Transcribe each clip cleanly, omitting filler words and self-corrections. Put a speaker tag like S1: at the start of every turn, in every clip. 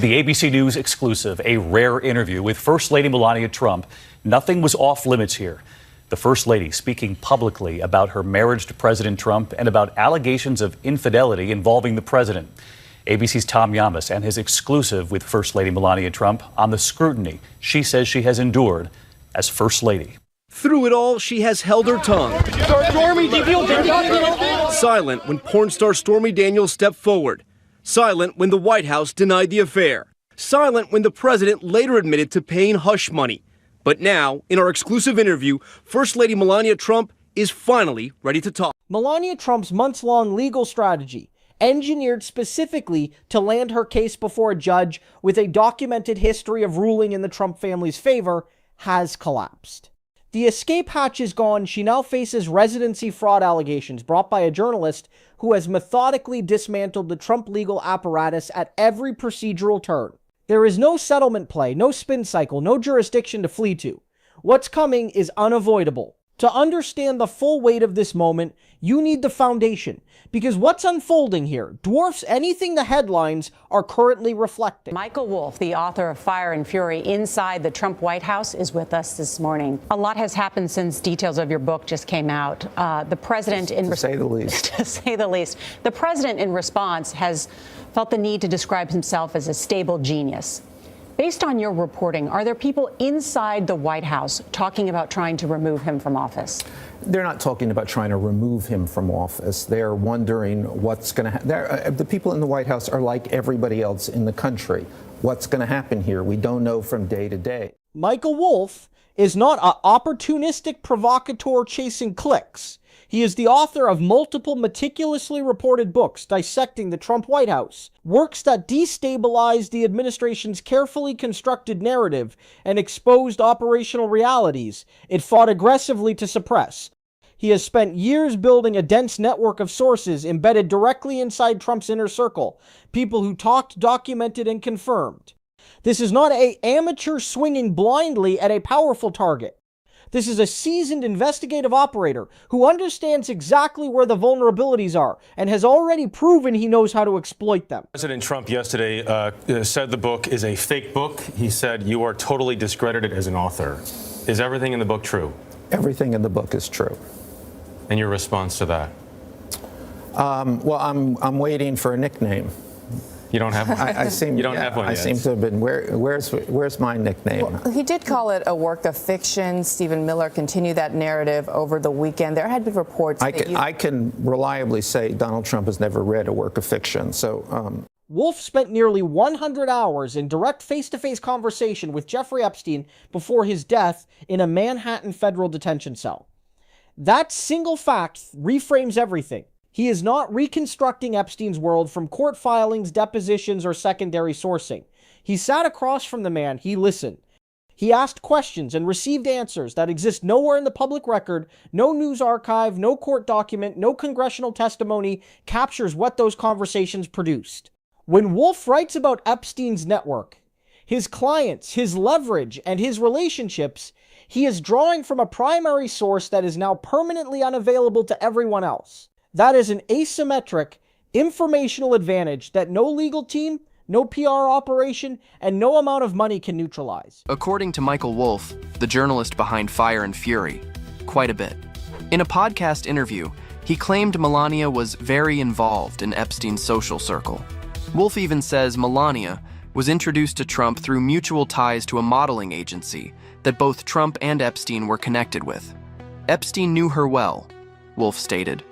S1: The ABC News exclusive, a rare interview with First Lady Melania Trump. Nothing was off limits here. The First Lady speaking publicly about her marriage to President Trump and about allegations of infidelity involving the president. ABC's Tom Yamas and his exclusive with First Lady Melania Trump on the scrutiny she says she has endured as First Lady.
S2: Through it all, she has held her tongue. Silent when porn star Stormy Daniels stepped forward. Silent when the White House denied the affair. Silent when the president later admitted to paying hush money. But now, in our exclusive interview, First Lady Melania Trump is finally ready to talk.
S3: Melania Trump's months-long legal strategy, engineered specifically to land her case before a judge with a documented history of ruling in the Trump family's favor, has collapsed. The escape hatch is gone. She now faces residency fraud allegations brought by a journalist who has methodically dismantled the Trump legal apparatus at every procedural turn. There is no settlement play, no spin cycle, no jurisdiction to flee to. What's coming is unavoidable. To understand the full weight of this moment, you need the foundation, because what's unfolding here dwarfs anything the headlines are currently reflecting.
S4: Michael Wolff, the author of Fire and Fury Inside the Trump White House, is with us this morning. A lot has happened since details of your book just came out. The president,
S5: to say the least.
S4: To say the least. The president, in response, has felt the need to describe himself as a stable genius. Based on your reporting, are there people inside the White House talking about trying to remove him from office?
S5: They're not talking about trying to remove him from office. They're wondering what's going to happen. The people in the White House are like everybody else in the country. What's going to happen here? We don't know from day to day.
S3: Michael Wolff is not an opportunistic provocateur chasing clicks. He is the author of multiple meticulously reported books dissecting the Trump White House, works that destabilized the administration's carefully constructed narrative and exposed operational realities it fought aggressively to suppress. He has spent years building a dense network of sources embedded directly inside Trump's inner circle, people who talked, documented, and confirmed. This is not an amateur swinging blindly at a powerful target. This is a seasoned investigative operator who understands exactly where the vulnerabilities are and has already proven he knows how to exploit them.
S6: President Trump yesterday said the book is a fake book. He said you are totally discredited as an author. Is everything in the book true?
S5: Everything in the book is true.
S6: And your response to that?
S5: Well, I'm waiting for a nickname.
S6: You don't have one?
S5: You don't have one yet. I seem to have been. Where's my nickname?
S7: Well, he did call it a work of fiction. Stephen Miller continued that narrative over the weekend. There had been reports.
S5: I can reliably say Donald Trump has never read a work of fiction. So.
S3: Wolff spent nearly 100 hours in direct face-to-face conversation with Jeffrey Epstein before his death in a Manhattan federal detention cell. That single fact reframes everything. He is not reconstructing Epstein's world from court filings, depositions, or secondary sourcing. He sat across from the man, he listened. He asked questions and received answers that exist nowhere in the public record. No news archive, no court document, no congressional testimony captures what those conversations produced. When Wolff writes about Epstein's network, his clients, his leverage, and his relationships, he is drawing from a primary source that is now permanently unavailable to everyone else. That is an asymmetric, informational advantage that no legal team, no PR operation, and no amount of money can neutralize.
S8: According to Michael Wolff, the journalist behind Fire and Fury, quite a bit. In a podcast interview, he claimed Melania was very involved in Epstein's social circle. Wolff even says Melania was introduced to Trump through mutual ties to a modeling agency that both Trump and Epstein were connected with. Epstein knew her well, Wolff stated.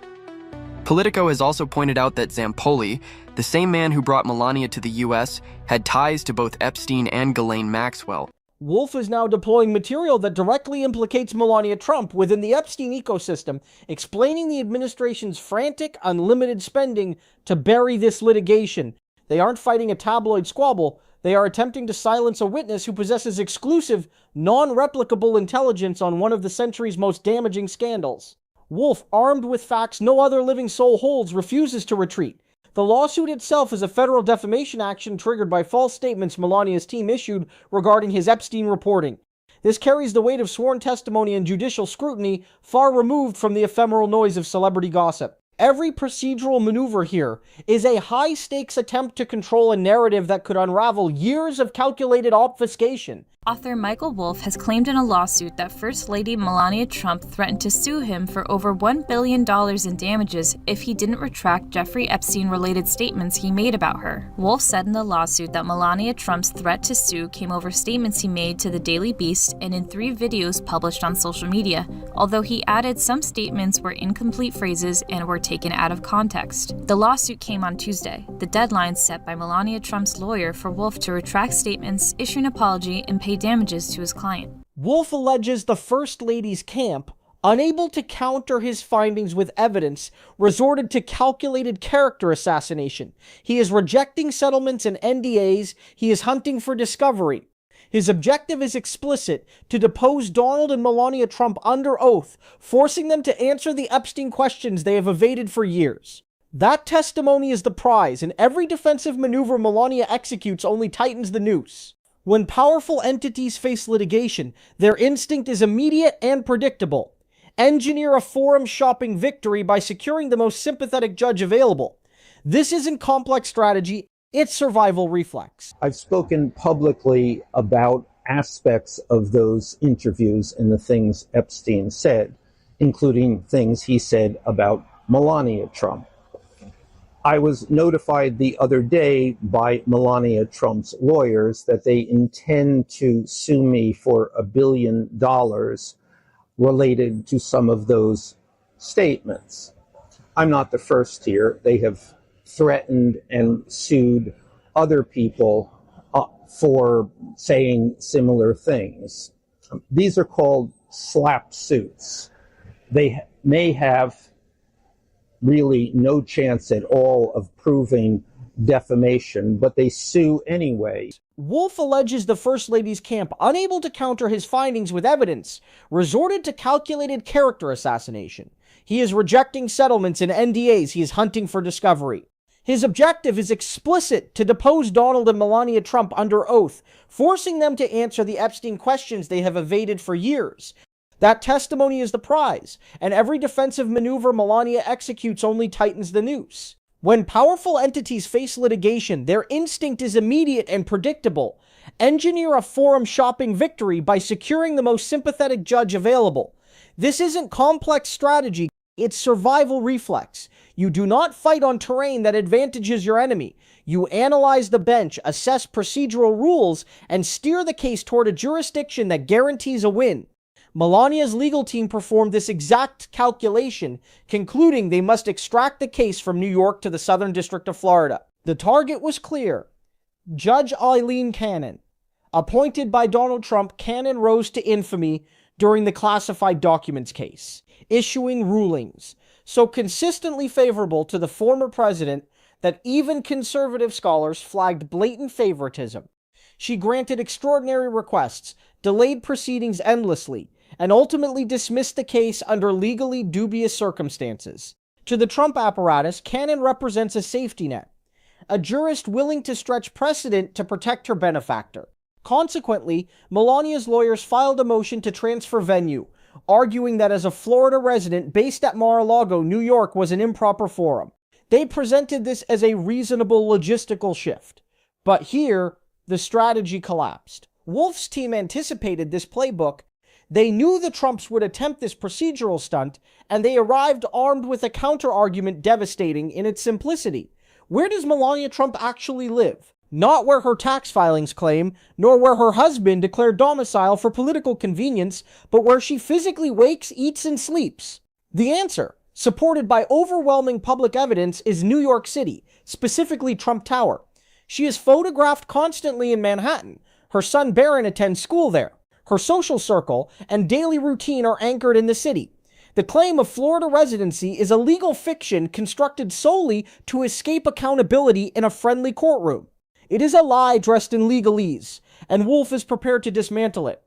S8: Politico has also pointed out that Zampoli, the same man who brought Melania to the U.S., had ties to both Epstein and Ghislaine Maxwell.
S3: Wolff is now deploying material that directly implicates Melania Trump within the Epstein ecosystem, explaining the administration's frantic, unlimited spending to bury this litigation. They aren't fighting a tabloid squabble. They are attempting to silence a witness who possesses exclusive, non-replicable intelligence on one of the century's most damaging scandals. Wolff, armed with facts no other living soul holds, refuses to retreat. The lawsuit itself is a federal defamation action triggered by false statements Melania's team issued regarding his Epstein reporting. This carries the weight of sworn testimony and judicial scrutiny far removed from the ephemeral noise of celebrity gossip. Every procedural maneuver here is a high-stakes attempt to control a narrative that could unravel years of calculated obfuscation.
S9: Author Michael Wolff has claimed in a lawsuit that First Lady Melania Trump threatened to sue him for over $1 billion in damages if he didn't retract Jeffrey Epstein-related statements he made about her. Wolff said in the lawsuit that Melania Trump's threat to sue came over statements he made to the Daily Beast and in 3 videos published on social media, although he added some statements were incomplete phrases and were taken out of context. The lawsuit came on Tuesday, the deadline set by Melania Trump's lawyer for Wolff to retract statements, issue an apology, and pay damages to his client.
S3: Wolff alleges the First Lady's camp, unable to counter his findings with evidence, resorted to calculated character assassination. He is rejecting settlements and NDAs. He is hunting for discovery. His objective is explicit: to depose Donald and Melania Trump under oath, forcing them to answer the Epstein questions they have evaded for years. That testimony is the prize, and every defensive maneuver Melania executes only tightens the noose. When powerful entities face litigation, their instinct is immediate and predictable. Engineer a forum-shopping victory by securing the most sympathetic judge available. This isn't complex strategy, it's survival reflex.
S5: I've spoken publicly about aspects of those interviews and the things Epstein said, including things he said about Melania Trump. I was notified the other day by Melania Trump's lawyers that they intend to sue me for $1 billion related to some of those statements. I'm not the first here. They have threatened and sued other people for saying similar things. These are called slap suits. They may have really no chance at all of proving defamation, but they sue anyway.
S3: Wolff alleges the First Lady's camp, unable to counter his findings with evidence, resorted to calculated character assassination. He is rejecting settlements and NDAs. He is hunting for discovery. His objective is explicit: to depose Donald and Melania Trump under oath, forcing them to answer the Epstein questions they have evaded for years. That testimony is the prize, and every defensive maneuver Melania executes only tightens the noose. When powerful entities face litigation, their instinct is immediate and predictable. Engineer a forum-shopping victory by securing the most sympathetic judge available. This isn't complex strategy, it's survival reflex. You do not fight on terrain that advantages your enemy. You analyze the bench, assess procedural rules, and steer the case toward a jurisdiction that guarantees a win. Melania's legal team performed this exact calculation, concluding they must extract the case from New York to the Southern District of Florida. The target was clear: Judge Eileen Cannon. Appointed by Donald Trump, Cannon rose to infamy during the classified documents case, issuing rulings so consistently favorable to the former president that even conservative scholars flagged blatant favoritism. She granted extraordinary requests, delayed proceedings endlessly, and ultimately dismissed the case under legally dubious circumstances. To the Trump apparatus, Cannon represents a safety net, a jurist willing to stretch precedent to protect her benefactor. Consequently, Melania's lawyers filed a motion to transfer venue, arguing that as a Florida resident based at Mar-a-Lago, New York was an improper forum. They presented this as a reasonable logistical shift. But here, the strategy collapsed. Wolff's team anticipated this playbook. They knew the Trumps would attempt this procedural stunt, and they arrived armed with a counter-argument devastating in its simplicity. Where does Melania Trump actually live? Not where her tax filings claim, nor where her husband declared domicile for political convenience, but where she physically wakes, eats, and sleeps. The answer, supported by overwhelming public evidence, is New York City, specifically Trump Tower. She is photographed constantly in Manhattan. Her son Barron attends school there. Her social circle and daily routine are anchored in the city. The claim of Florida residency is a legal fiction constructed solely to escape accountability in a friendly courtroom. It is a lie dressed in legalese, and Wolff is prepared to dismantle it.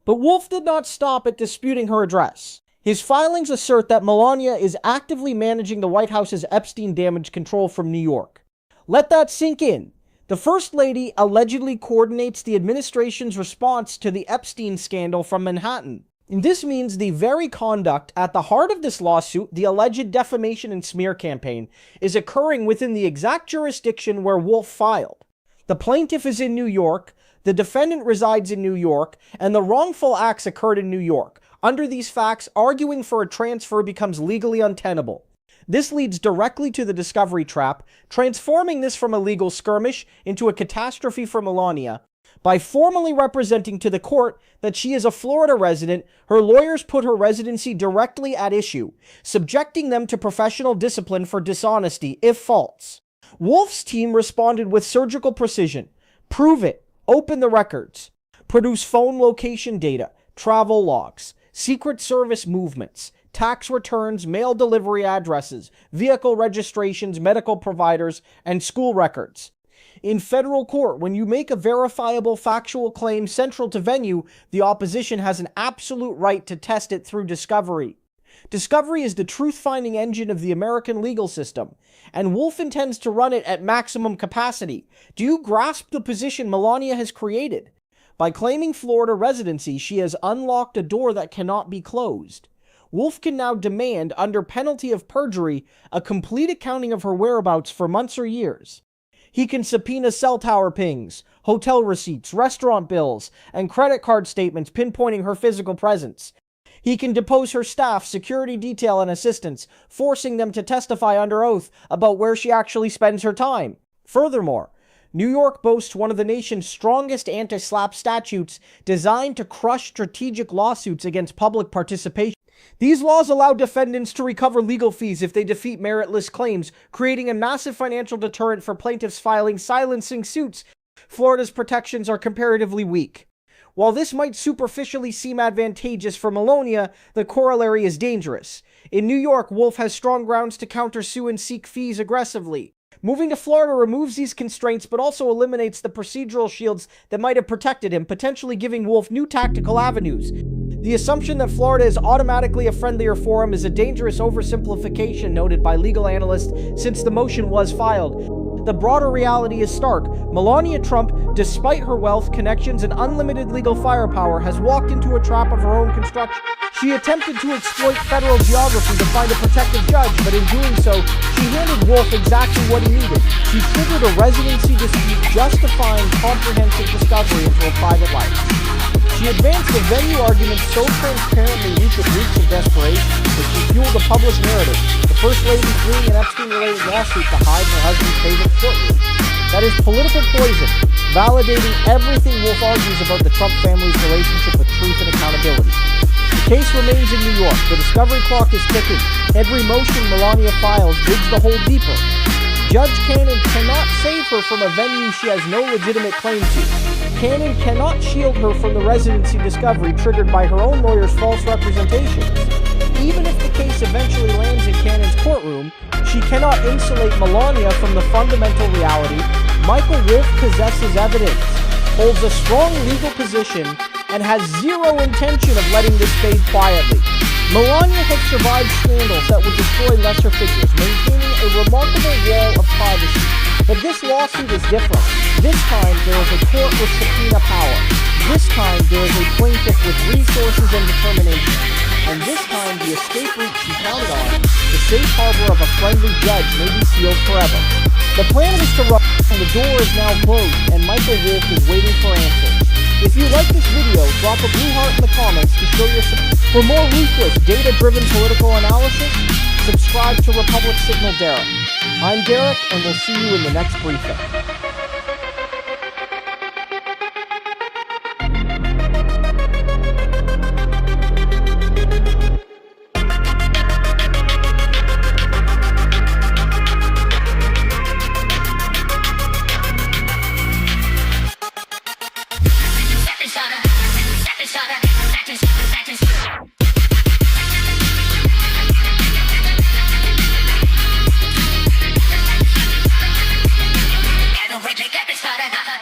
S3: But Wolff did not stop at disputing her address. His filings assert that Melania is actively managing the White House's Epstein damage control from New York. Let that sink in. The First Lady allegedly coordinates the administration's response to the Epstein scandal from Manhattan. And this means the very conduct at the heart of this lawsuit, the alleged defamation and smear campaign, is occurring within the exact jurisdiction where Wolf filed. The plaintiff is in New York, the defendant resides in New York, and the wrongful acts occurred in New York. Under these facts, arguing for a transfer becomes legally untenable. This leads directly to the discovery trap, transforming this from a legal skirmish into a catastrophe for Melania. By formally representing to the court that she is a Florida resident, her lawyers put her residency directly at issue, subjecting them to professional discipline for dishonesty, if false. Wolf's team responded with surgical precision. Prove it. Open the records. Produce phone location data, travel logs, Secret Service movements, tax returns, mail delivery addresses, vehicle registrations, medical providers, and school records. In federal court, when you make a verifiable factual claim central to venue, the opposition has an absolute right to test it through discovery. Discovery is the truth-finding engine of the American legal system, and Wolf intends to run it at maximum capacity. Do you grasp the position Melania has created? By claiming Florida residency, she has unlocked a door that cannot be closed. Wolf can now demand, under penalty of perjury, a complete accounting of her whereabouts for months or years. He can subpoena cell tower pings, hotel receipts, restaurant bills, and credit card statements pinpointing her physical presence. He can depose her staff, security detail, and assistants, forcing them to testify under oath about where she actually spends her time. Furthermore, New York boasts one of the nation's strongest anti-SLAPP statutes designed to crush strategic lawsuits against public participation. These laws allow defendants to recover legal fees if they defeat meritless claims, creating a massive financial deterrent for plaintiffs filing silencing suits. Florida's protections are comparatively weak. While this might superficially seem advantageous for Melania, the corollary is dangerous. In New York, Wolf has strong grounds to countersue and seek fees aggressively. Moving to Florida removes these constraints, but also eliminates the procedural shields that might have protected him, potentially giving Wolf new tactical avenues. The assumption that Florida is automatically a friendlier forum is a dangerous oversimplification noted by legal analysts since the motion was filed. The broader reality is stark. Melania Trump, despite her wealth, connections, and unlimited legal firepower, has walked into a trap of her own construction. She attempted to exploit federal geography to find a protective judge, but in doing so, she handed Wolf exactly what he needed. She triggered a residency dispute justifying comprehensive discovery into her private life. She advanced the venue argument so transparently weak it reeks of desperation that she fueled a public narrative, the First Lady fleeing an Epstein-related lawsuit to hide her husband's favorite courtroom. That is political poison, validating everything Wolf argues about the Trump family's relationship with truth and accountability. The case remains in New York. The discovery clock is ticking. Every motion Melania files digs the hole deeper. Judge Cannon cannot save her from a venue she has no legitimate claim to. Cannon cannot shield her from the residency discovery triggered by her own lawyer's false representations. Even if the case eventually lands in Cannon's courtroom, she cannot insulate Melania from the fundamental reality Michael Wolf possesses evidence, holds a strong legal position, and has zero intention of letting this fade quietly. Melania has survived scandals that would destroy lesser figures, maintaining a remarkable wall of privacy. But this lawsuit is different. This time, there is a court with subpoena power. This time, there is a plaintiff with resources and determination. And this time, the escape route she counted on, the safe harbor of a friendly judge, may be sealed forever. The plan was to run, and the door is now closed, and Michael Wolf is waiting for answers. If you like this video, drop a blue heart in the comments to show your support. For more ruthless, data-driven political analysis, subscribe to Republic Signal Derek. I'm Derek, and we'll see you in the next briefing.
S10: Get this started.